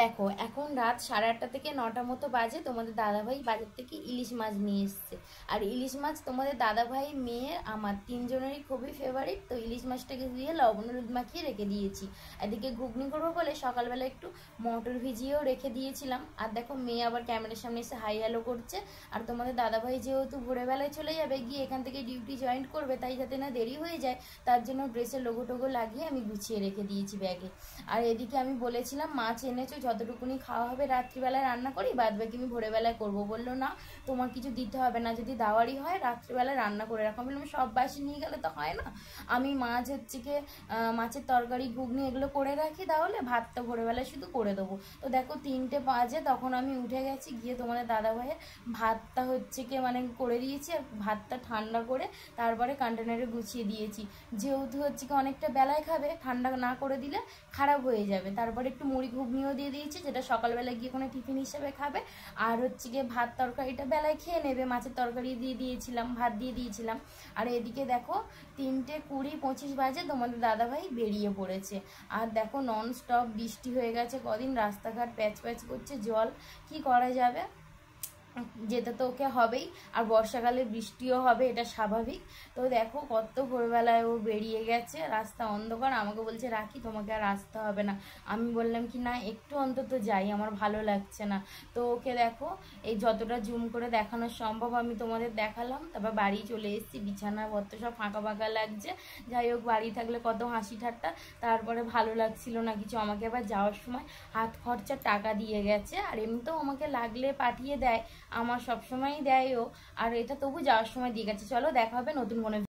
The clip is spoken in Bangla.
দেখো এখন রাত 8:30 থেকে 9টা মতো বাজে। তোমাদের দাদাভাই বাজার থেকে ইলিশ মাছ নিয়ে এসছে। আর ইলিশ মাছ তোমাদের দাদাভাই, মেয়ের, আমার তিনজনেরই খুবই ফেভারিট। তো ইলিশ মাছটাকে দিয়ে লবণ হলুদ মাখিয়ে রেখে দিয়েছি। এদিকে ঘুগনি করবো বলে সকালবেলা একটু মটর ভিজিয়েও রেখে দিয়েছিলাম। আর দেখো মেয়ে আবার ক্যামেরার সামনে এসে হাই হ্যালো করছে। আর তোমাদের দাদাভাই যেহেতু ভোরবেলায় চলে যাবে, গিয়ে এখান থেকে ডিউটি জয়েন করবে, তাই যাতে না দেরি হয়ে যায় তার জন্য ড্রেসের লোগো টোগো লাগিয়ে আমি গুছিয়ে রেখে দিয়েছি ব্যাগে। আর এদিকে আমি বলেছিলাম মাছ এনেছো, যতটুকুনি খাওয়া হবে রাত্রিবেলায় রান্না করি, বাদ বাকি আমি ভোরবেলায় করবো। বললো না, তোমার কিছু দিতে হবে না, যদি দাওয়ারি হয় রাত্রিবেলায় রান্না করে রাখো। বললাম সব বাসি নিয়ে গেলে তো হয় না, আমি মাছ হচ্ছে কি মাছের তরকারি ঘুগনি এগুলো করে রাখি, তাহলে ভাতটা ভোরবেলায় শুধু করে দেবো। তো দেখো 3টে বাজে, তখন আমি উঠে গেছি, গিয়ে তোমাদের দাদাভাইয়ের ভাতটা হচ্ছে কি মানে করে দিয়েছি। আর ভাতটা ঠান্ডা করে তারপরে কন্টেনারে গুছিয়ে দিয়েছি, যেহেতু হচ্ছে কি অনেকটা বেলায় খাবে, ঠান্ডা না করে দিলে খারাপ হয়ে যাবে। তারপরে একটু মুড়ি ঘুগনিও দিয়ে দিয়েছি, যেটা সকালবেলা গিয়ে কোনো টিফিন হিসেবে খাবে। আর হচ্ছে গিয়ে ভাত তরকারিটা বেলায় খেয়ে নেবে, মাছের তরকারি দিয়ে দিয়েছিলাম, ভাত দিয়ে দিয়েছিলাম। আর এদিকে দেখো 3:20-25 বাজে, তোমাদের দাদাভাই বেরিয়ে পড়েছে। আর দেখো নন স্টপ বৃষ্টি হয়ে গেছে কদিন, রাস্তাঘাট প্যাচ প্যাচ করছে জল, কি করা যাবে, যেতে তো ওকে হবেই। আর বর্ষাকালে বৃষ্টিও হবে, এটা স্বাভাবিক। তো দেখো কত ভোরবেলায় ও বেরিয়ে গেছে, রাস্তা অন্ধকার, আমাকে বলছে রাখি তোমাকে আর আসতে হবে না। আমি বললাম কি না, একটু অন্তত যাই, আমার ভালো লাগছে না। তো ওকে দেখো এই যতটা জুম করে দেখানো সম্ভব আমি তোমাদের দেখালাম। তারপর বাড়ি চলে এসেছি, বিছানাপত্র সব ফাঁকা ফাঁকা লাগছে। যাই হোক, বাড়ি থাকলে কত হাসি ঠাট্টা। তারপরে ভালো লাগছিল না কিছু, আমাকে আবার যাওয়ার সময় হাত খরচার টাকা দিয়ে গেছে। আর এমনিতেও আমাকে লাগলে পাঠিয়ে দেয়, আমার সবসময়ই দেয় ও। আর এটা তবু যাওয়ার সময় দিয়ে গেছে। চলো দেখা হবে নতুন কোনো